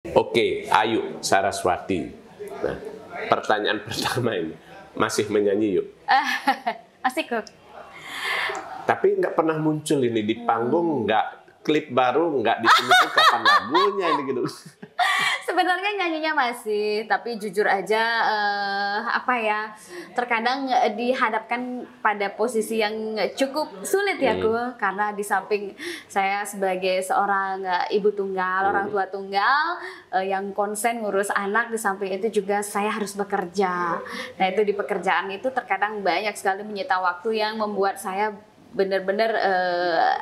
Oke, Ayu Saraswati. Nah, pertanyaan pertama ini, masih menyanyi yuk? Asik kok. Tapi nggak pernah muncul ini di panggung, nggak klip baru, nggak ditunggu kapan lagunya ini gitu. Sebenarnya nyanyinya masih, tapi jujur aja terkadang dihadapkan pada posisi yang cukup sulit ya karena di samping saya sebagai seorang ibu tunggal, orang tua tunggal yang konsen ngurus anak, di samping itu juga saya harus bekerja. Nah itu di pekerjaan itu terkadang banyak sekali menyita waktu yang membuat saya benar-benar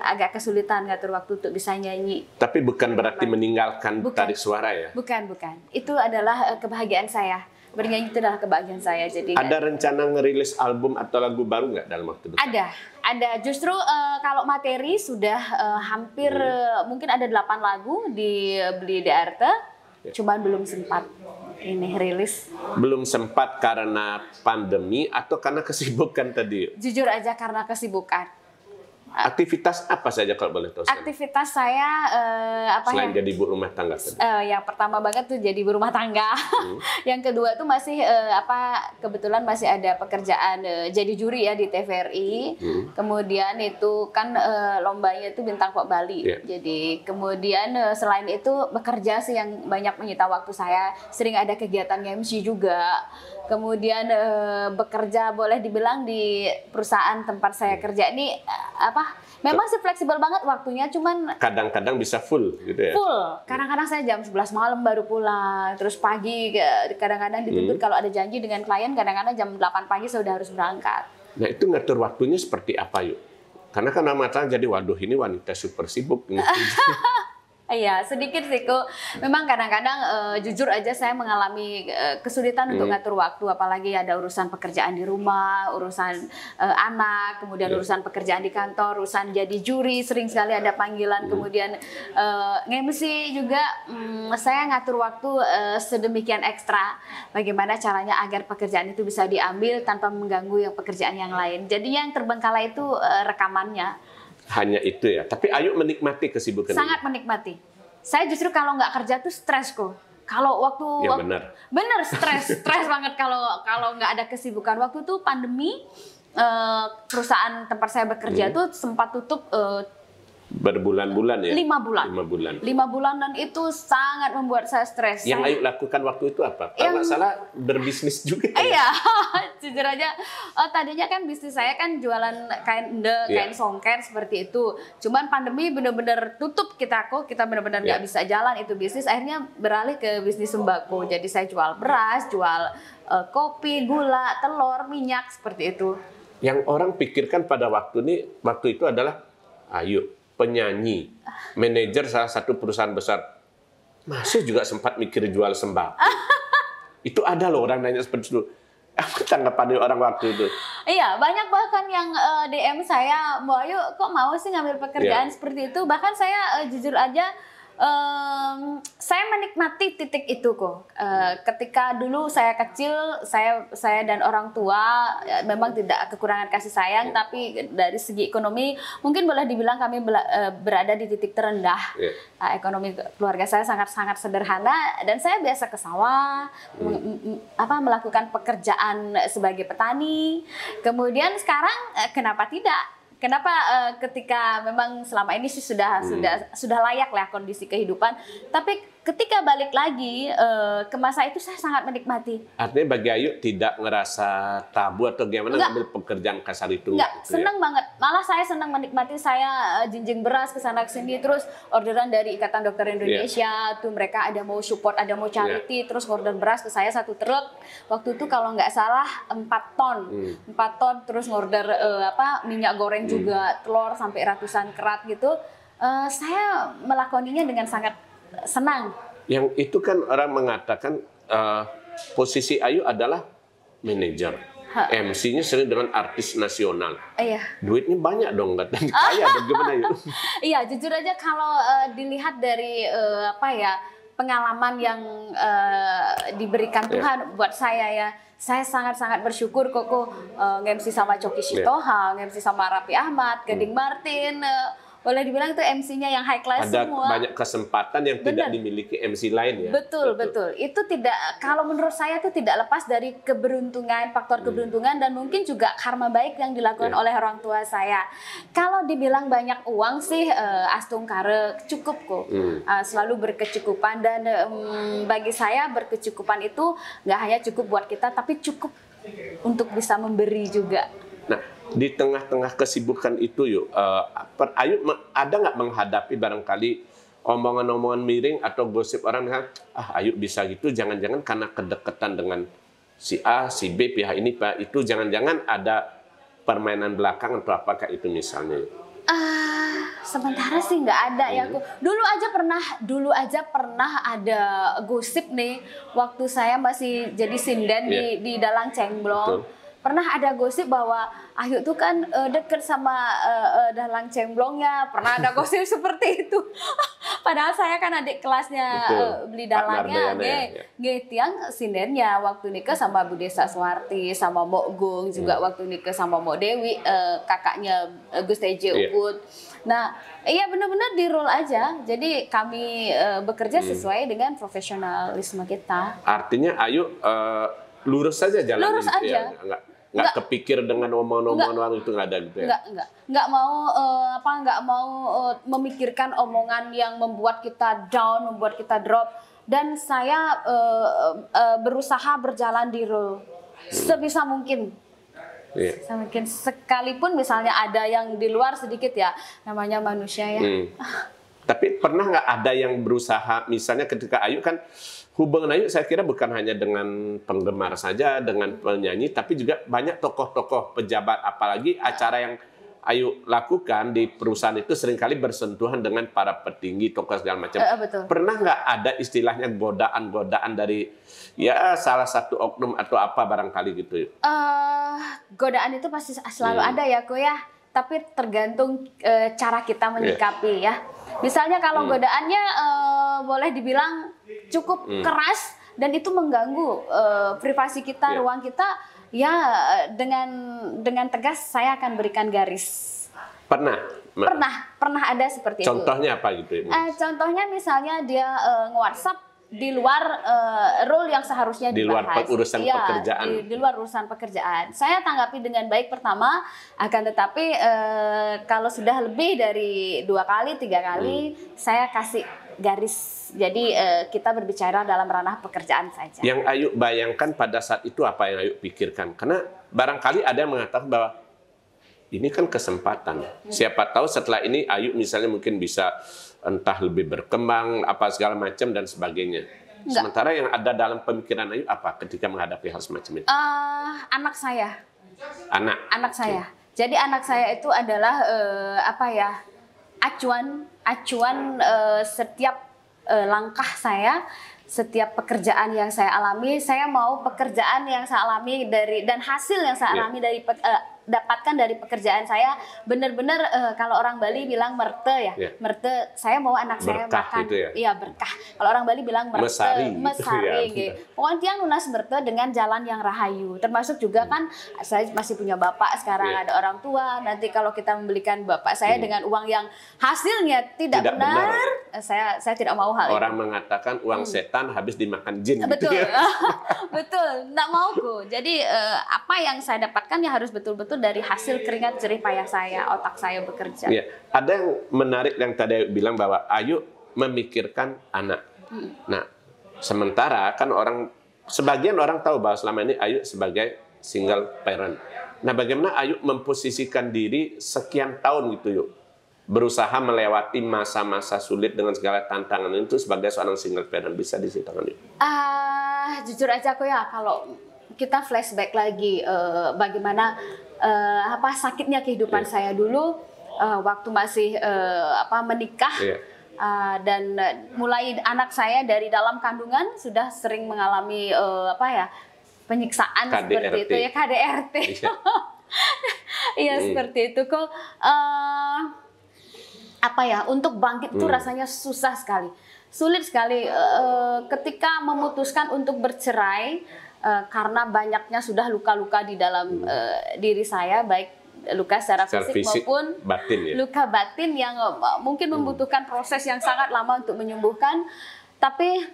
agak kesulitan ngatur waktu untuk bisa nyanyi. Tapi bukan berarti meninggalkan tarik suara ya? Bukan. Itu adalah kebahagiaan saya. Bernyanyi itu adalah kebahagiaan saya. Jadi ada rencana ngerilis album atau lagu baru nggak dalam waktu dekat? Ada. Justru kalau materi sudah hampir mungkin ada 8 lagu dibeli di Arte, cuman belum sempat ini rilis. Belum sempat karena pandemi atau karena kesibukan tadi? Jujur aja karena kesibukan. Aktivitas apa saja kalau boleh tahu? Aktivitas saya selain jadi ibu rumah tangga tadi? Yang pertama banget tuh jadi ibu rumah tangga. Yang kedua tuh masih kebetulan masih ada pekerjaan jadi juri ya di TVRI. Kemudian itu kan lombanya itu Bintang Pop Bali. Jadi kemudian selain itu bekerja sih yang banyak menyita waktu saya. Sering ada kegiatan MC juga. Kemudian bekerja boleh dibilang di perusahaan tempat saya kerja ini memang sih fleksibel banget waktunya, cuman kadang-kadang bisa full gitu ya? Full, kadang-kadang saya jam 11 malam baru pulang, terus pagi kadang-kadang dituntut kalau ada janji dengan klien, kadang-kadang jam 8 pagi sudah harus berangkat. Nah itu ngatur waktunya seperti apa yuk? Karena kan nama jadi waduh ini wanita super sibuk. Iya, sedikit sih kok. Memang kadang-kadang jujur aja saya mengalami kesulitan untuk ngatur waktu, apalagi ada urusan pekerjaan di rumah, urusan anak, kemudian urusan pekerjaan di kantor, urusan jadi juri, sering sekali ada panggilan, kemudian nge-MC juga. Saya ngatur waktu sedemikian ekstra. Bagaimana caranya agar pekerjaan itu bisa diambil tanpa mengganggu yang pekerjaan yang lain. Jadi yang terbengkalai itu rekamannya. Hanya itu ya. Tapi Ayu menikmati kesibukan sangat ini. Menikmati. Saya justru kalau nggak kerja tuh stres kok. Kalau waktu bener stres banget kalau nggak ada kesibukan. Waktu itu pandemi, perusahaan tempat saya bekerja tuh sempat tutup berbulan-bulan ya? 5 bulan. 5 bulan dan itu sangat membuat saya stres. Yang Ayu lakukan waktu itu apa? Kalau nggak salah berbisnis juga. Iya, jujur aja. Tadinya kan bisnis saya kan jualan kain kain songket seperti itu. Cuman pandemi bener-bener tutup kita bener-bener nggak bisa jalan itu bisnis. Akhirnya beralih ke bisnis sembako. Jadi saya jual beras, jual kopi, gula, telur, minyak seperti itu. Yang orang pikirkan pada waktu itu adalah Ayu penyanyi, manajer salah satu perusahaan besar, masih juga sempat mikir jual sembako. Itu ada loh orang nanya seperti itu. Apa tanggapan orang waktu itu? Iya, banyak bahkan yang DM saya, Mbak Ayu kok mau sih ngambil pekerjaan seperti itu. Bahkan saya jujur aja, saya menikmati titik itu kok. Ketika dulu saya kecil, saya dan orang tua memang tidak kekurangan kasih sayang, tapi dari segi ekonomi mungkin boleh dibilang kami berada di titik terendah. Ekonomi keluarga saya sangat-sangat sederhana dan saya biasa ke sawah, melakukan pekerjaan sebagai petani. Kemudian sekarang kenapa tidak? Kenapa ketika memang selama ini sih sudah layak lah kondisi kehidupan, tapi ketika balik lagi ke masa itu saya sangat menikmati. Artinya bagi Ayu tidak ngerasa tabu atau gimana ngambil pekerjaan kasar itu? Enggak, seneng banget. Malah saya senang menikmati, saya jinjing beras ke sana ke sini, terus orderan dari Ikatan Dokter Indonesia, tuh mereka ada mau support, ada mau charity, terus order beras ke saya 1 truk. Waktu itu kalau nggak salah 4 ton. 4 ton terus ngorder minyak goreng juga, telur sampai ratusan kerat gitu. Saya melakoninya dengan sangat senang. Yang itu kan orang mengatakan posisi Ayu adalah manajer. MC-nya sering dengan artis nasional. Iya. Duitnya banyak dong, katanya kaya bagaimana Ayu? Iya, jujur aja kalau dilihat dari pengalaman yang diberikan Tuhan buat saya ya. Saya sangat-sangat bersyukur kok nge-MC sama Coki Sitohang, nge-MC sama Raffi Ahmad, Gading Martin, boleh dibilang itu MC-nya yang high class Ada semua. banyak kesempatan yang tidak Benar. dimiliki MC lain ya. Betul. Itu tidak, kalau menurut saya itu tidak lepas dari keberuntungan, faktor keberuntungan dan mungkin juga karma baik yang dilakukan oleh orang tua saya. Kalau dibilang banyak uang sih, astungkare cukup kok. Selalu berkecukupan dan bagi saya berkecukupan itu nggak hanya cukup buat kita, tapi cukup untuk bisa memberi juga. Nah, di tengah-tengah kesibukan itu yuk, Ayu ada nggak menghadapi barangkali omongan-omongan miring atau gosip orang kan, Ayu bisa gitu, jangan-jangan karena kedekatan dengan si A, si B, pihak ini, Pak, itu jangan-jangan ada permainan belakang atau apakah itu misalnya? Sementara sih nggak ada ya aku. Dulu aja pernah ada gosip nih waktu saya masih jadi sinden di Dalang Cengblong. Betul. Pernah ada gosip bahwa Ayu tuh kan deket sama Dalang Cengblongnya. Pernah ada gosip seperti itu. Padahal saya kan adik kelasnya beli dalangnya, tiang sindennya waktu nikah sama Bu Desa Suwarti, sama Mbok Gung juga waktu nikah sama Mbok Dewi, kakaknya Gus Teje Ukut. Nah, iya benar-benar di role aja. Jadi kami bekerja sesuai dengan profesionalisme kita. Artinya Ayu lurus saja jalannya. Lurus gitu aja. Ya? Nggak kepikir dengan omongan-omongan orang itu, nggak ada gitu ya? Nggak mau memikirkan omongan yang membuat kita down, membuat kita drop. Dan saya berusaha berjalan di role sebisa mungkin. Mungkin sekalipun misalnya ada yang di luar sedikit ya, namanya manusia ya. Tapi pernah nggak ada yang berusaha, misalnya ketika Ayu kan, hubungan Ayu saya kira bukan hanya dengan penggemar saja, dengan penyanyi, tapi juga banyak tokoh-tokoh pejabat, apalagi acara yang Ayu lakukan di perusahaan itu seringkali bersentuhan dengan para petinggi, tokoh segala macam. Pernah nggak ada istilahnya godaan-godaan dari ya salah satu oknum atau apa barangkali gitu? Godaan itu pasti selalu ada ya, Ko ya. Tapi tergantung cara kita menyikapi ya. Misalnya kalau godaannya boleh dibilang cukup keras dan itu mengganggu privasi kita, ruang kita, ya dengan tegas saya akan berikan garis. Pernah ada seperti itu. Contohnya apa gitu? Contohnya misalnya dia nge-WhatsApp di luar role yang seharusnya di luar urusan pekerjaan. Di luar urusan pekerjaan. Saya tanggapi dengan baik pertama, akan tetapi kalau sudah lebih dari 2 kali, 3 kali, saya kasih garis. Jadi kita berbicara dalam ranah pekerjaan saja. Yang Ayu bayangkan pada saat itu apa yang Ayu pikirkan? Karena barangkali ada yang mengatakan bahwa ini kan kesempatan. Siapa tahu setelah ini Ayu misalnya mungkin bisa entah lebih berkembang, apa segala macam dan sebagainya. Sementara yang ada dalam pemikiran Ayu apa ketika menghadapi hal semacam itu? Anak saya. Anak saya. Jadi anak saya itu adalah acuan setiap langkah saya, setiap pekerjaan yang saya alami. Saya mau pekerjaan yang saya alami dan hasil yang saya alami dari dapatkan dari pekerjaan saya benar-benar kalau orang Bali bilang merte ya. Merte, saya mau anak saya makan. Gitu ya? Iya, berkah. Kalau orang Bali bilang merte, mesari gitu. Pokoknya tiang lunas merte dengan jalan yang rahayu. Termasuk juga kan saya masih punya bapak sekarang, ada orang tua. Nanti kalau kita membelikan bapak saya dengan uang yang hasilnya tidak benar. Saya tidak mau hal itu. Orang mengatakan uang setan habis dimakan jin. Betul. Gitu ya? Betul, nggak mau kok. Jadi apa yang saya dapatkan ya harus betul-betul dari hasil keringat jerih payah saya, otak saya bekerja. Ya, ada yang menarik yang tadi Ayu bilang bahwa Ayu memikirkan anak. Nah, sementara kan sebagian orang tahu bahwa selama ini Ayu sebagai single parent. Nah, bagaimana Ayu memposisikan diri sekian tahun gitu yuk, berusaha melewati masa-masa sulit dengan segala tantangan itu sebagai seorang single parent, bisa diceritakan yuk? Jujur aja aku ya, kalau kita flashback lagi bagaimana sakitnya kehidupan saya dulu waktu masih menikah dan mulai anak saya dari dalam kandungan sudah sering mengalami penyiksaan seperti itu ya, KDRT. Iya seperti itu kok. Untuk bangkit itu rasanya susah sekali, sulit sekali ketika memutuskan untuk bercerai. Karena banyaknya sudah luka-luka di dalam diri saya, baik luka secara Secara fisik maupun batin ya. luka batin yang mungkin membutuhkan proses yang sangat lama untuk menyembuhkan. Tapi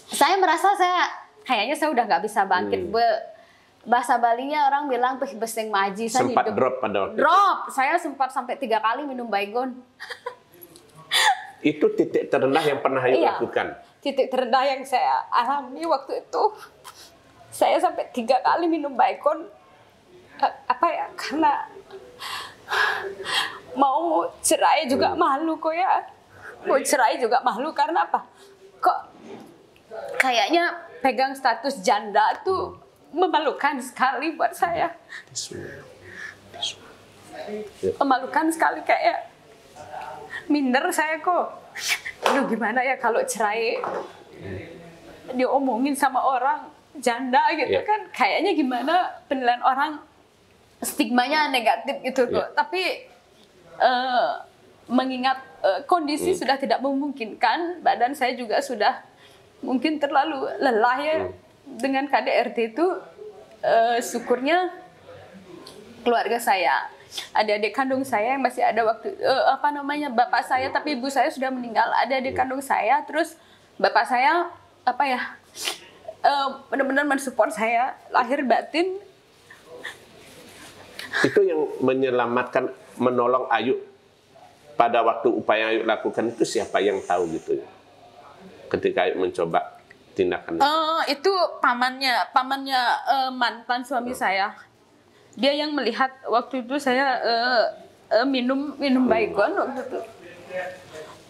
saya merasa kayaknya saya udah nggak bisa bangkit. Bahasa Balinya orang bilang beseng maji. Saya Sempat drop pada waktu drop. Saya sempat sampai 3 kali minum Baygon. Itu titik terendah yang pernah Ayu lakukan. Titik terendah yang saya alami waktu itu. Saya sampai 3 kali minum Baygon. Karena mau cerai juga malu kok ya. Mau cerai juga malu karena apa? Kok kayaknya pegang status janda tuh memalukan sekali buat saya. Memalukan sekali, kayak minder saya kok. Aduh, gimana ya kalau cerai diomongin sama orang janda gitu kan. Kayaknya gimana penilaian orang, stigmanya negatif gitu kok. Tapi mengingat kondisi sudah tidak memungkinkan, badan saya juga sudah mungkin terlalu lelah ya dengan KDRT itu. Syukurnya keluarga saya, adik-adik kandung saya yang masih ada waktu bapak saya, tapi ibu saya sudah meninggal. Adik-adik kandung saya, terus bapak saya benar-benar mensupport saya lahir batin. Itu yang menyelamatkan, menolong Ayu pada waktu upaya Ayu lakukan itu siapa yang tahu gitu ya? Ketika Ayu mencoba tindakan itu pamannya mantan suami saya. Dia yang melihat waktu itu saya minum Baygon waktu itu.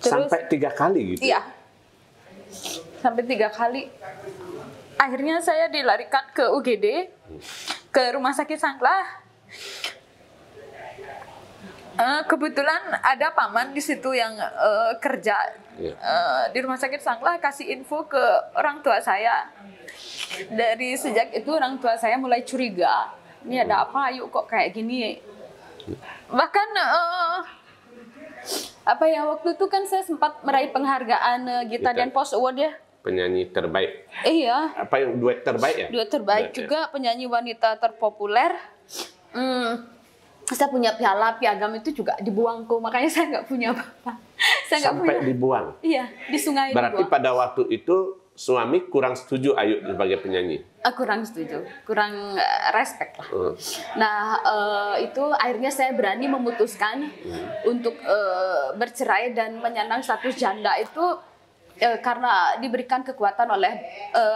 Terus, sampai 3 kali gitu? Iya, sampai 3 kali. Akhirnya saya dilarikan ke UGD, ke Rumah Sakit Sanglah. Kebetulan ada paman di situ yang kerja di Rumah Sakit Sanglah, kasih info ke orang tua saya. Dari sejak itu orang tua saya mulai curiga, ini ada apa, Ayu kok kayak gini. Bahkan waktu itu kan saya sempat meraih penghargaan Gita dan Post Award ya. Penyanyi terbaik. Iya. Apa yang duet terbaik ya? Duet terbaik juga, penyanyi wanita terpopuler. Saya punya piagam itu juga dibuang kok, makanya saya nggak punya apa-apa. Sampai dibuang? Iya, di sungai. Berarti dibuang. Pada waktu itu suami kurang setuju Ayu sebagai penyanyi? Kurang setuju, kurang respect lah. Nah, itu akhirnya saya berani memutuskan untuk bercerai dan menyandang status janda itu karena diberikan kekuatan oleh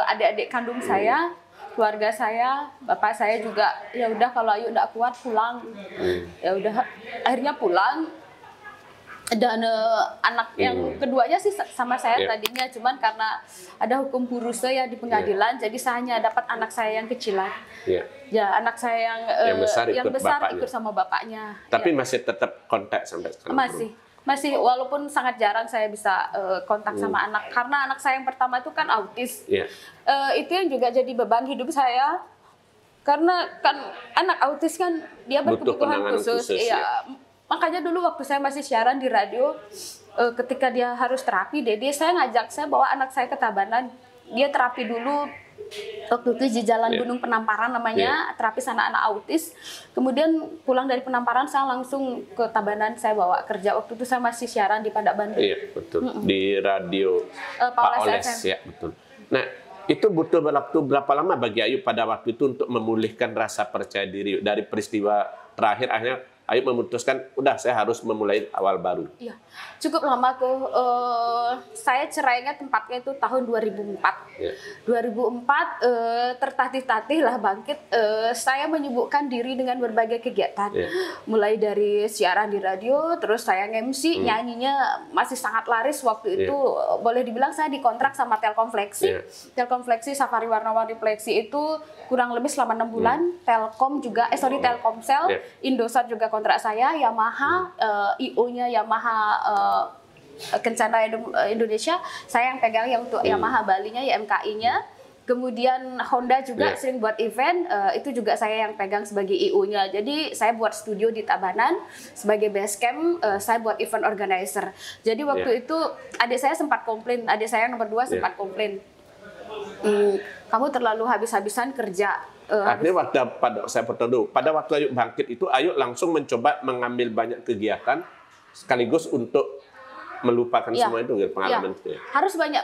adik-adik kandung saya, keluarga saya, bapak saya juga. Ya udah, kalau Ayu nggak kuat pulang. Ya udah, akhirnya pulang. Dan anak yang keduanya sih sama saya tadinya, cuman karena ada hukum puruse ya di pengadilan, jadi saya hanya dapat anak saya yang kecilan. Ya, anak saya yang besar ikut sama bapaknya. Tapi masih tetap kontak sampai sekarang? Masih, walaupun sangat jarang saya bisa kontak sama anak, karena anak saya yang pertama itu kan autis. Itu yang juga jadi beban hidup saya, karena kan anak autis kan dia berkebutuhan khusus. Makanya dulu waktu saya masih siaran di radio, ketika dia harus terapi Dede, saya ngajak, saya bawa anak saya ke Tabanan, dia terapi dulu. Waktu itu di Jalan Gunung Penamparan namanya, terapis anak-anak autis. Kemudian pulang dari Penamparan saya langsung ke Tabanan, saya bawa kerja. Waktu itu saya masih siaran di Pandak Bandung. Iya, betul. Di radio Pak Oles ya, betul. Nah, itu butuh waktu berapa lama bagi Ayu pada waktu itu untuk memulihkan rasa percaya diri dari peristiwa terakhir? Akhirnya Ayu memutuskan, udah saya harus memulai awal baru. Iya, cukup lama tuh. Saya cerainya tempatnya itu tahun 2004. 2004 tertatih-tatih lah bangkit. Saya menyibukkan diri dengan berbagai kegiatan. Mulai dari siaran di radio, terus saya MC, nyanyinya masih sangat laris waktu itu. Boleh dibilang saya dikontrak sama Telkom Fleksi. Telkom Fleksi, Safari Warna-Warni Fleksi itu kurang lebih selama 6 bulan. Telkom juga, Telkomsel, Indosat juga kontrak saya, Yamaha, IO-nya Yamaha Kencana Indonesia, saya yang pegang yang untuk Yamaha Bali-nya, YMKI-nya. Kemudian Honda juga sering buat event, itu juga saya yang pegang sebagai IO-nya. Jadi saya buat studio di Tabanan sebagai base camp, saya buat event organizer. Jadi waktu itu adik saya sempat komplain, adik saya yang nomor 2 sempat komplain. Kamu terlalu habis-habisan kerja. Artinya saya potong dulu. Pada waktu Ayu bangkit itu, Ayu langsung mencoba mengambil banyak kegiatan sekaligus untuk melupakan semua itu pengalaman itu. Harus banyak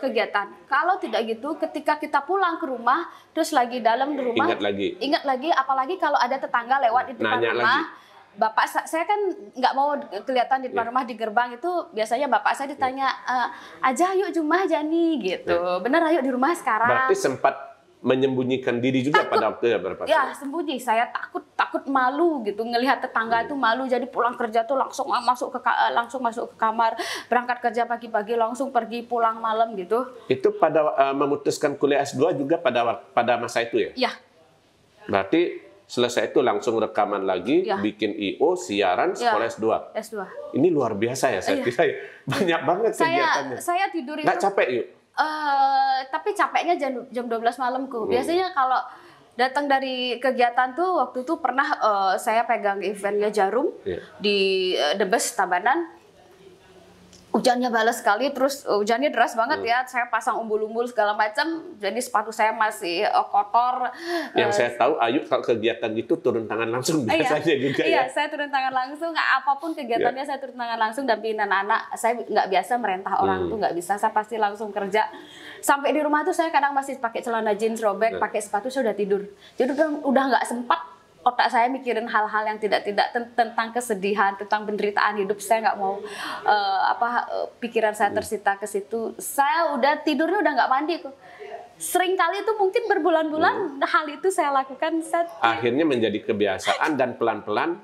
kegiatan. Kalau tidak gitu, ketika kita pulang ke rumah, terus lagi dalam di rumah, ingat lagi. Apalagi kalau ada tetangga lewat di depan rumah. Bapak saya kan nggak mau kelihatan di depan rumah di gerbang itu, biasanya bapak saya ditanya, aja yuk Jumah Jani gitu. Bener ayo di rumah sekarang. Berarti sempat menyembunyikan diri juga pada waktu berapa? Ya sembunyi, saya takut malu gitu ngelihat tetangga itu malu, jadi pulang kerja tuh langsung masuk ke kamar, berangkat kerja pagi-pagi langsung pergi pulang malam gitu. Itu pada memutuskan kuliah S2 juga pada masa itu ya? Iya. Berarti selesai itu langsung rekaman lagi, bikin IO, siaran, sekolah S2. Ini luar biasa ya, saya kira banyak banget kegiatannya. Saya tidur itu. Nggak capek yuk? Tapi capeknya jam 12 malamku. Biasanya kalau datang dari kegiatan tuh, waktu itu pernah saya pegang eventnya Jarum di The Best Tabanan. Hujannya balas sekali, terus hujannya deras banget ya. Saya pasang umbul-umbul segala macam, jadi sepatu saya masih kotor. Yang saya tahu Ayu kalau kegiatan gitu turun tangan langsung biasanya juga ya. Iya, saya turun tangan langsung. Apapun kegiatannya saya turun tangan langsung, dampingin anak-anak. Saya nggak biasa merentah orang tuh, nggak bisa. Saya pasti langsung kerja. Sampai di rumah tuh saya kadang masih pakai celana jeans robek, pakai sepatu, saya udah tidur. Jadi udah nggak sempat otak saya mikirin hal-hal yang tidak tentang kesedihan, tentang penderitaan hidup. Saya nggak mau pikiran saya tersita ke situ. Saya udah tidurnya udah nggak mandi kok. Sering kali itu mungkin berbulan-bulan hal itu saya lakukan. Akhirnya menjadi kebiasaan dan pelan-pelan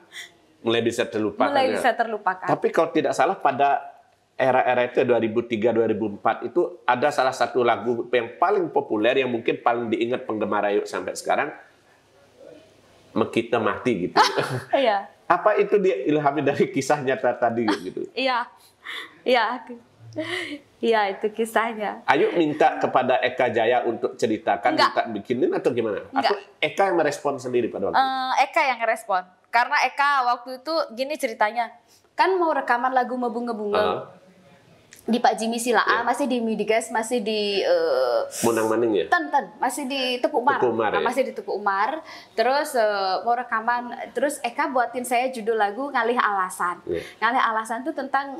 mulai bisa terlupakan. Tapi kalau tidak salah pada era-era itu 2003-2004 itu ada salah satu lagu yang paling populer yang mungkin paling diingat penggemar Ayu sampai sekarang. Kita mati gitu. Iya. Apa itu dia ilhami dari kisah nyata tadi gitu? Iya, itu kisahnya. Ayu minta kepada Eka Jaya untuk ceritakan, minta bikinin atau gimana? Atau Eka yang merespon sendiri pada waktu itu? Eka yang merespon. Karena Eka waktu itu gini ceritanya, kan mau rekaman lagu Mebunge-bunge. Di Pak Jimmy Silaa, masih di Midigas, masih di Munang Maning ya? Masih di Tuku Umar. Masih di Tuku Umar. Terus mau rekaman, terus Eka buatin saya judul lagu Ngalih Alasan. Ngalih Alasan itu tentang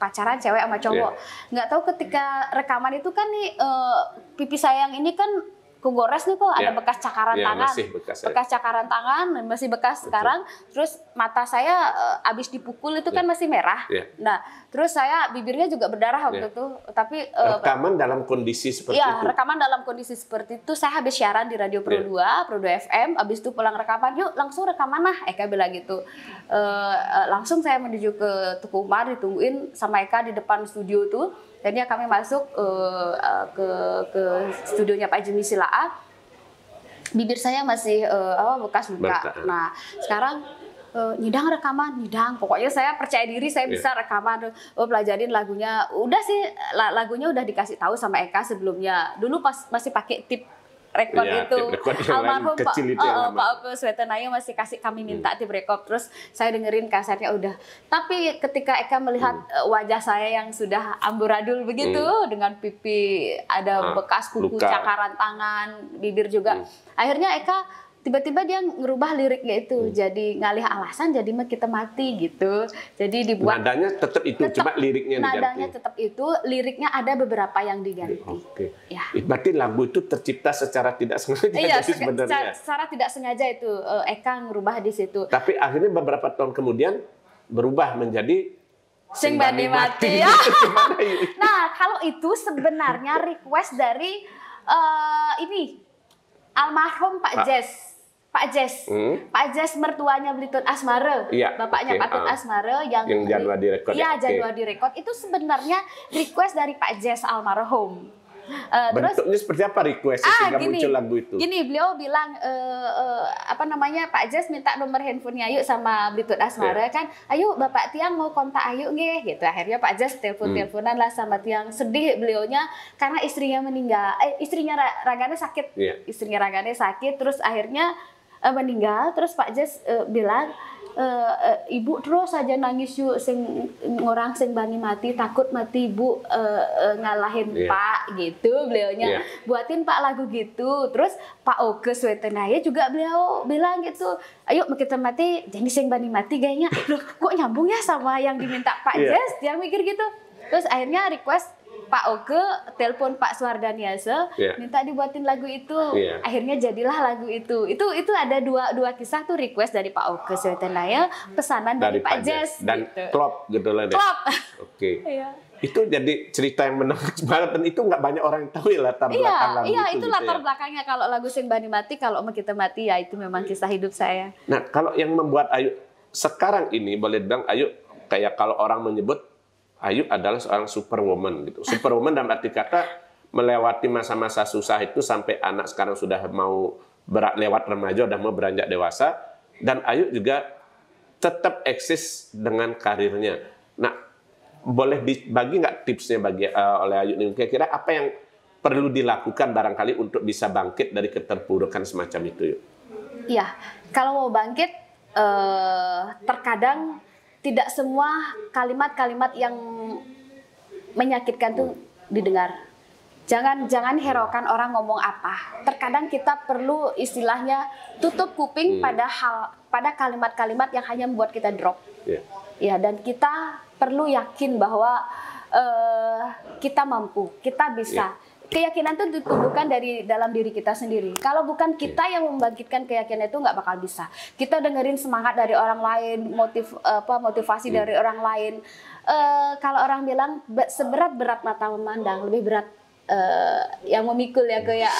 pacaran cewek sama cowok. Nggak tahu ketika rekaman itu kan nih pipi sayang ini kan kegores nih kok, ada bekas cakaran tangan, bekas cakaran tangan, masih bekas sekarang. Terus mata saya abis dipukul itu kan masih merah. Nah, terus saya bibirnya juga berdarah waktu itu. Tapi rekaman dalam kondisi seperti itu. Rekaman dalam kondisi seperti itu. Saya habis siaran di Radio Pro 2, Pro 2 FM. Abis itu pulang rekaman, yuk langsung rekaman lah. Eka bilang gitu. Langsung saya menuju ke Tuku Umar, ditungguin sama Eka di depan studio tuh. Jadinya kami masuk ke studionya Pak Jimmy Silaa. Bibir saya masih bekas luka. Nah, sekarang nyidang rekaman. Pokoknya saya percaya diri saya bisa rekaman. Pelajarin lagunya. Udah sih, lagunya udah dikasih tahu sama Eka sebelumnya. Dulu pas masih pakai tip rekod itu, almarhum Pak Oke Swetenayo masih kasih kami minta tip rekod, terus saya dengerin kasetnya udah. Tapi ketika Eka melihat wajah saya yang sudah amburadul begitu, dengan pipi ada bekas kuku, cakaran tangan, bibir juga, akhirnya Eka tiba-tiba dia ngerubah liriknya itu jadi Ngalih Alasan jadi Kita Mati gitu. Jadi dibuat nadanya tetap itu, cuma liriknya diganti. Nadanya tetap itu, liriknya ada beberapa yang diganti. Ya. Berarti lagu itu tercipta secara tidak sengaja. Iya, secara tidak sengaja itu Eka ngerubah di situ. Tapi akhirnya beberapa tahun kemudian berubah menjadi Sing Bani Mati. Nah, kalau itu sebenarnya request dari ini almarhum Pak Jess. Pak Jess mertuanya Blitut Asmara, bapaknya Patut Asmara yang Januari Record. Iya, Januari Record itu sebenarnya request dari Pak Jess almarhum. Bentuknya seperti apa request sehingga muncul lagu itu? Gini, beliau bilang Pak Jess minta nomor handphonenya Ayu sama Blitut Asmara kan. Ayo Bapak Tiang mau kontak Ayu nggih gitu. Akhirnya Pak Jess teleponan lah sama Tiang. Sedih beliaunya karena istrinya meninggal. Istrinya Ragane sakit. Istrinya Ragane sakit terus akhirnya meninggal. Terus Pak Jess bilang ibu terus saja nangis yuk sing ngorang sing bani mati takut mati ibu ngalahin Pak gitu beliaunya buatin Pak lagu gitu. Terus Pak Oke Swetenaya juga beliau bilang gitu, ayo kita mati jadi sing bani mati kayaknya loh kok nyambung ya sama yang diminta Pak Jess, dia mikir gitu. Terus akhirnya request Pak Oke telepon Pak Swardaniase minta dibuatin lagu itu. Akhirnya jadilah lagu itu. Itu ada dua kisah tuh, request dari Pak Oke Swetenaya, pesanan dari Pak Jess dan gitu. klop gitu lah deh. Klop. Oke. Itu jadi cerita yang menarik banget dan itu nggak banyak orang yang tahu ya latar belakang lagu itu gitu latar belakangnya. Kalau lagu Sing Bani Mati, kalau mau kita mati ya itu memang kisah hidup saya. Nah, kalau yang membuat Ayu sekarang ini boleh bilang Ayu kayak kalau orang menyebut Ayu adalah seorang superwoman gitu. Superwoman dalam arti kata melewati masa-masa susah itu sampai anak sekarang sudah mau lewat remaja, udah mau beranjak dewasa, dan Ayu juga tetap eksis dengan karirnya. Nah, boleh dibagi nggak tipsnya oleh Ayu nih? Kira-kira apa yang perlu dilakukan barangkali untuk bisa bangkit dari keterpurukan semacam itu? Iya, kalau mau bangkit, terkadang tidak semua kalimat-kalimat yang menyakitkan tuh didengar. Jangan hiraukan orang ngomong apa. Terkadang kita perlu istilahnya tutup kuping pada kalimat-kalimat yang hanya membuat kita drop. Ya, dan kita perlu yakin bahwa kita mampu, kita bisa. Keyakinan itu ditumbuhkan dari dalam diri kita sendiri. Kalau bukan kita yang membangkitkan keyakinan itu, nggak bakal bisa. Kita dengerin semangat dari orang lain, motivasi dari orang lain. Kalau orang bilang seberat-berat mata memandang, lebih berat yang memikul ya kayak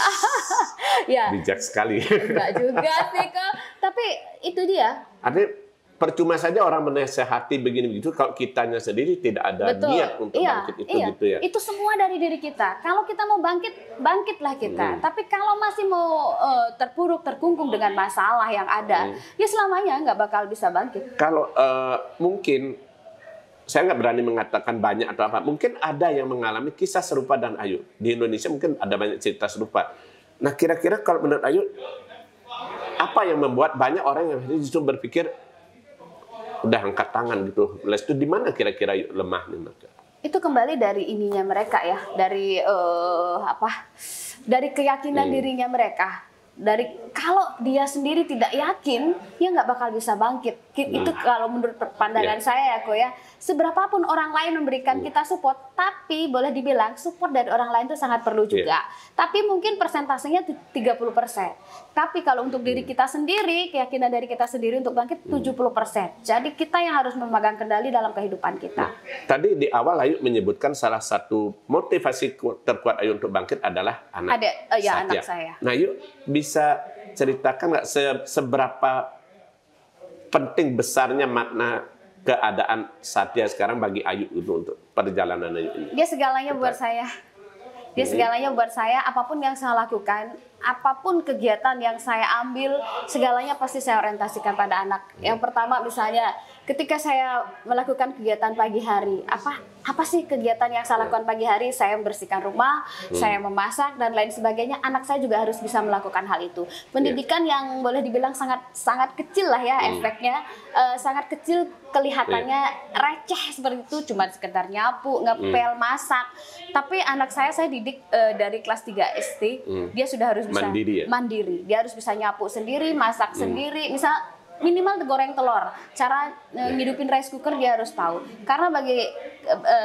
ya. Bijak sekali. Enggak juga sih kok. Tapi itu dia. Artinya percuma saja orang menasehati begini begitu kalau kitanya sendiri tidak ada niat untuk bangkit itu gitu ya. Itu semua dari diri kita. Kalau kita mau bangkit, bangkitlah kita. Tapi kalau masih mau terpuruk, terkungkung dengan masalah yang ada, ya selamanya nggak bakal bisa bangkit. Kalau mungkin saya nggak berani mengatakan banyak atau apa. Mungkin ada yang mengalami kisah serupa dan Ayu. Di Indonesia mungkin ada banyak cerita serupa. Nah, kira-kira kalau menurut Ayu, apa yang membuat banyak orang yang justru berpikir udah angkat tangan gitu. Itu di mana kira-kira lemah nih mereka? Itu kembali dari ininya mereka ya, dari dari keyakinan dirinya mereka. Dari kalau dia sendiri tidak yakin, ya nggak bakal bisa bangkit. Itu kalau menurut pandangan saya ya, kok ya. Seberapapun orang lain memberikan kita support, tapi boleh dibilang support dari orang lain itu sangat perlu juga. Tapi mungkin persentasenya 30%. Tapi kalau untuk diri kita sendiri, keyakinan dari kita sendiri untuk bangkit 70%. Jadi kita yang harus memegang kendali dalam kehidupan kita. Tadi di awal Ayu menyebutkan salah satu motivasi terkuat Ayu untuk bangkit adalah anak. Anak saya. Nah, Ayu bisa ceritakan nggak seberapa penting besarnya makna keadaan Satya sekarang bagi Ayu untuk perjalanan Ayu ini? Dia segalanya buat saya. Dia segalanya buat saya, apapun yang saya lakukan, apapun kegiatan yang saya ambil, segalanya pasti saya orientasikan pada anak. Yang pertama misalnya, ketika saya melakukan kegiatan pagi hari, apa sih kegiatan yang saya lakukan pagi hari? Saya membersihkan rumah, saya memasak dan lain sebagainya. Anak saya juga harus bisa melakukan hal itu. Pendidikan yang boleh dibilang sangat kecil lah ya efeknya, sangat kecil kelihatannya receh seperti itu, cuma sekedar nyapu, ngepel, masak. Tapi anak saya didik dari kelas 3 SD, dia sudah harus bisa mandiri. Dia harus bisa nyapu sendiri, masak sendiri, misal minimal goreng telur, cara ngidupin rice cooker dia harus tahu. Karena bagi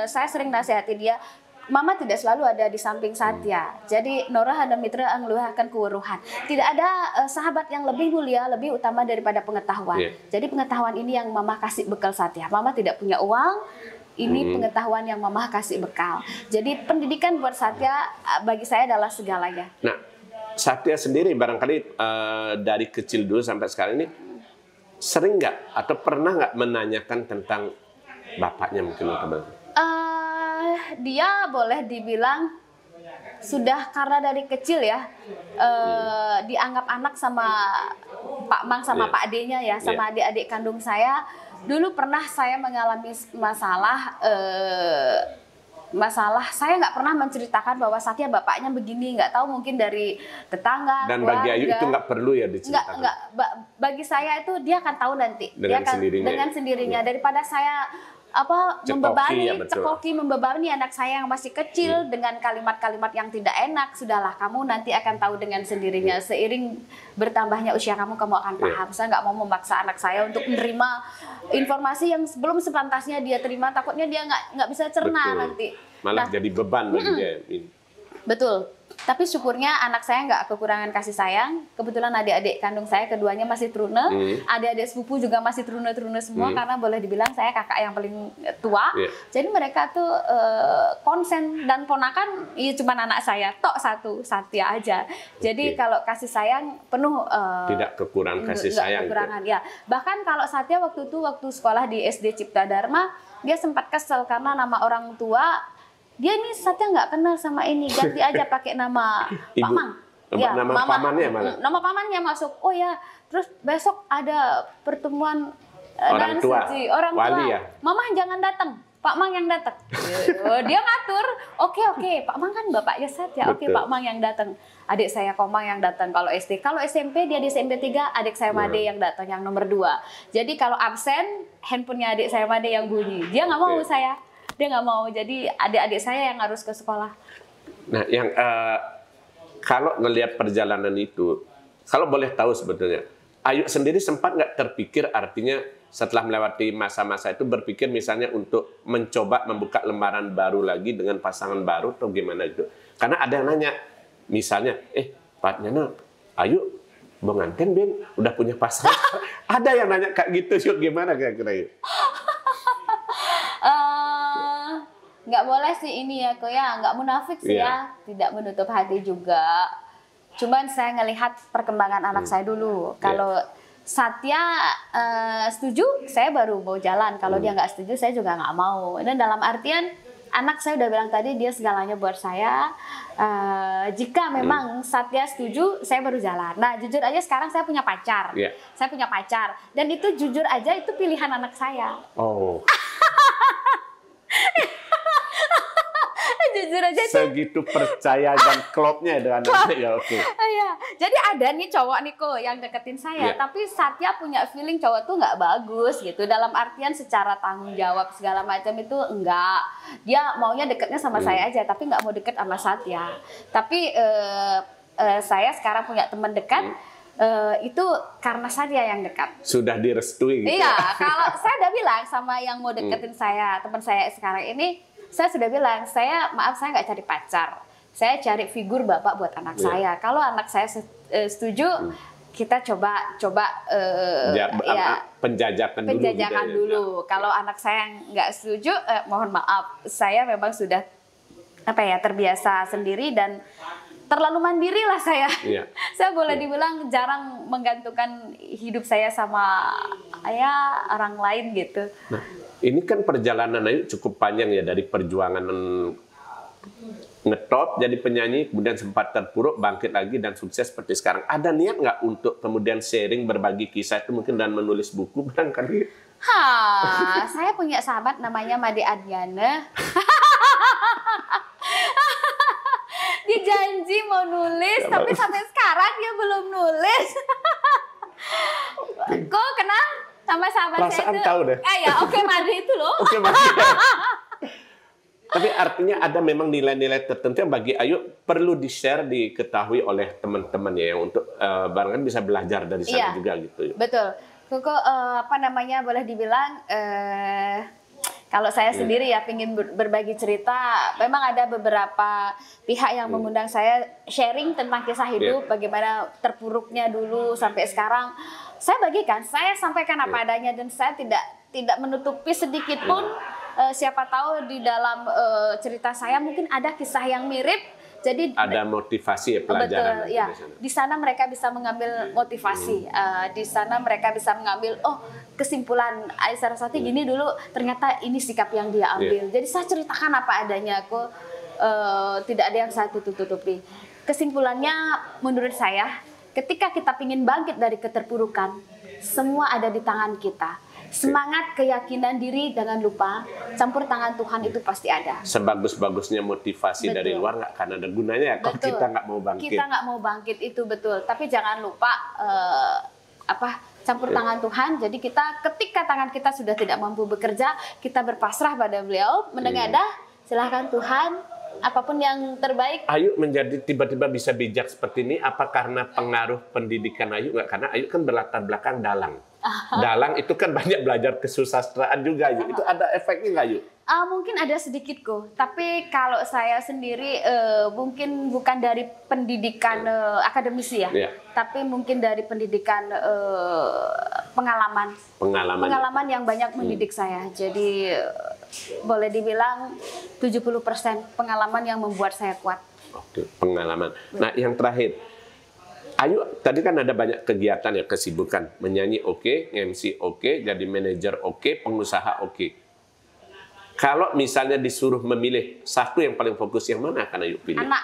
saya sering nasihati dia, Mama tidak selalu ada di samping Satya. Jadi Nora hana mitra angluhakan kewuruhan. Tidak ada sahabat yang lebih mulia, lebih utama daripada pengetahuan. Jadi pengetahuan ini yang Mama kasih bekal Satya. Mama tidak punya uang, ini pengetahuan yang Mama kasih bekal. Jadi pendidikan buat Satya bagi saya adalah segalanya. Nah, Satya sendiri barangkali dari kecil dulu sampai sekarang ini sering nggak atau pernah nggak menanyakan tentang bapaknya mungkin atau dia boleh dibilang sudah karena dari kecil ya dianggap anak sama Pak Mang sama Pak D-nya ya, sama adik-adik kandung saya. Dulu pernah saya mengalami masalah masalah, saya nggak pernah menceritakan bahwa Satya bapaknya begini, nggak tahu, mungkin dari tetangga, Dan bagi Ayu keluarga. itu nggak perlu ya diceritakan. Nggak, bagi saya itu dia akan tahu nanti. Dengan Dia akan sendirinya. dengan sendirinya. Ya. Daripada saya Cekoki, ya, betul. cekoki membebani anak saya yang masih kecil dengan kalimat-kalimat yang tidak enak. Sudahlah, kamu nanti akan tahu dengan sendirinya. Seiring bertambahnya usia kamu akan paham. Saya nggak mau memaksa anak saya untuk menerima informasi yang belum sepantasnya dia terima. Takutnya dia nggak bisa cerna Betul. nanti. Malah Nah, jadi beban bagi dia. betul. Tapi syukurnya anak saya nggak kekurangan kasih sayang. Kebetulan adik-adik kandung saya keduanya masih trune. Adik-adik sepupu juga masih trune-trune semua. Karena boleh dibilang saya kakak yang paling tua. Jadi mereka tuh konsen, dan ponakan ya cuma anak saya tok satu, Satya aja. Jadi kalau kasih sayang penuh. Tidak kekurangan kasih nggak sayang. kekurangan, ya. Bahkan kalau Satya waktu sekolah di SD Cipta Dharma, dia sempat kesel karena nama orang tua dia ini Satya nggak kenal sama ini, ganti aja pakai nama Pak Mang. Ya, nama pamannya malah. Nama pamannya masuk. Oh ya, terus besok ada pertemuan Orang tua, orang tua. wali ya? Mama jangan datang, Pak Mang yang datang. Dia ngatur. Oke, Pak Mang kan bapaknya Satya. Oke, Betul. Pak Mang yang datang. Adik saya Komang yang datang kalau SD. Kalau SMP dia di SMP 3, adik saya Made yang datang yang nomor 2. Jadi kalau absen, handphonenya adik saya Made yang bunyi. Dia nggak mau saya. Dia nggak mau, jadi adik-adik saya yang harus ke sekolah. Nah, yang kalau ngelihat perjalanan itu, kalau boleh tahu sebetulnya, Ayu sendiri sempat nggak terpikir, artinya setelah melewati masa-masa itu berpikir misalnya untuk mencoba membuka lembaran baru lagi dengan pasangan baru atau gimana itu? Karena ada yang nanya, misalnya, Pak Nyana, Ayu, Bang Anten, Ben, udah punya pasangan? Ada yang nanya kayak gitu, yuk gimana kira-kira? Nggak boleh sih ini ya, kok ya, nggak munafik sih ya, tidak menutup hati juga. Cuman saya ngelihat perkembangan anak saya dulu. Kalau Satya setuju, saya baru mau jalan. Kalau dia nggak setuju, saya juga nggak mau. Dan dalam artian, anak saya udah bilang tadi, dia segalanya buat saya. Jika memang Satya setuju, saya baru jalan. Nah, jujur aja sekarang saya punya pacar. Saya punya pacar. Dan itu jujur aja, itu pilihan anak saya. Oh. Jujur aja itu. Segitu percaya dan klopnya dengan anaknya, ya oke. Iya, jadi ada nih cowok nih kok yang deketin saya, tapi Satya punya feeling cowok tuh nggak bagus gitu. Dalam artian secara tanggung jawab segala macam itu enggak. Dia maunya deketnya sama saya aja, tapi nggak mau deket sama Satya. Tapi saya sekarang punya teman dekat. Itu karena Satya yang dekat. Sudah direstui gitu. Iya, kalau saya udah bilang sama yang mau deketin saya, teman saya sekarang ini, saya sudah bilang, saya nggak cari pacar, saya cari figur bapak buat anak saya. Kalau anak saya setuju, kita coba penjajakan dulu. Kalau anak saya nggak setuju, mohon maaf, saya memang sudah terbiasa sendiri dan terlalu mandiri lah saya. Saya boleh dibilang jarang menggantungkan hidup saya sama orang lain gitu. Nah, ini kan perjalanan Ayu cukup panjang ya, dari perjuangan ngetop jadi penyanyi, kemudian sempat terpuruk, bangkit lagi dan sukses seperti sekarang. Ada niat nggak untuk kemudian sharing, berbagi kisah itu mungkin dan menulis buku barangkali? Saya punya sahabat namanya Made Adriana. Dia janji mau nulis, tapi sampai sekarang dia belum nulis. Kok kenal sama sahabat Perasaan saya itu? tahu deh. Oke Made itu loh. Oke, tapi artinya ada memang nilai-nilai tertentu yang bagi Ayu perlu di-share, diketahui oleh teman-teman ya, untuk barangkali bisa belajar dari sana juga gitu. Betul. Koko boleh dibilang kalau saya sendiri ya ingin berbagi cerita, memang ada beberapa pihak yang mengundang saya sharing tentang kisah hidup, bagaimana terpuruknya dulu sampai sekarang. Saya bagikan, saya sampaikan apa adanya, dan saya tidak menutupi sedikit pun. Siapa tahu di dalam cerita saya mungkin ada kisah yang mirip. Jadi ada motivasi ya, pelajaran. Betul, ya. Di sana mereka bisa mengambil motivasi. Di sana mereka bisa mengambil kesimpulan Aisyah Rasati gini dulu, ternyata ini sikap yang dia ambil. Jadi saya ceritakan apa adanya, aku tidak ada yang saya tutup-tutupi. Kesimpulannya menurut saya, ketika kita ingin bangkit dari keterpurukan, semua ada di tangan kita. Semangat, keyakinan diri, jangan lupa campur tangan Tuhan itu pasti ada. Sebagus-bagusnya motivasi Betul. dari luar nggak akan ada gunanya ya kalau Betul. kita nggak mau bangkit. Kita nggak mau bangkit itu betul. Tapi jangan lupa campur tangan Tuhan. Jadi ketika tangan kita sudah tidak mampu bekerja, kita berpasrah pada Beliau, menengadah, silahkan Tuhan, apapun yang terbaik. Ayu menjadi tiba-tiba bisa bijak seperti ini apa karena pengaruh pendidikan Ayu nggak? Karena Ayu kan berlatar belakang dalang. Dalang itu kan banyak belajar kesusastraan juga, Ayu. Itu ada efeknya nggak, Ayu? Mungkin ada sedikit kok, tapi kalau saya sendiri mungkin bukan dari pendidikan akademisi ya, tapi mungkin dari pendidikan pengalaman yang banyak mendidik saya. Jadi boleh dibilang 70% pengalaman yang membuat saya kuat. Oke, pengalaman. Nah, yang terakhir, Ayu tadi kan ada banyak kegiatan ya, kesibukan, menyanyi oke, MC oke, jadi manajer oke, pengusaha oke. Kalau misalnya disuruh memilih satu yang paling fokus, yang mana akan Ayu pilih? Anak.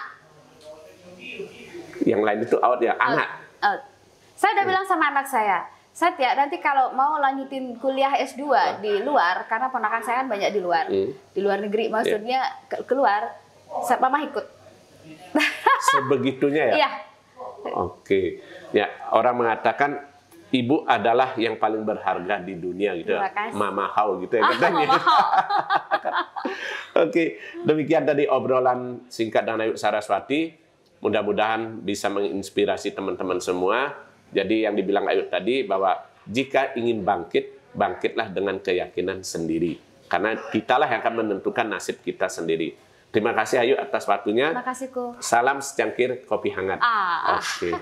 Yang lain itu out ya, anak. Saya udah bilang sama anak saya nanti kalau mau lanjutin kuliah S2 di luar, karena ponakan saya kan banyak di luar negeri, maksudnya keluar, mama ikut. Sebegitunya ya? Iya. Oke. Ya, orang mengatakan ibu adalah yang paling berharga di dunia gitu. Mama Hao gitu ya katanya. Oke, demikian tadi obrolan singkat dengan Ayu Saraswati. Mudah-mudahan bisa menginspirasi teman-teman semua. Jadi yang dibilang Ayu tadi bahwa jika ingin bangkit, bangkitlah dengan keyakinan sendiri. Karena kitalah yang akan menentukan nasib kita sendiri. Terima kasih Ayu atas waktunya. Terima kasih, Ko. Salam secangkir kopi hangat. Ah. Oke.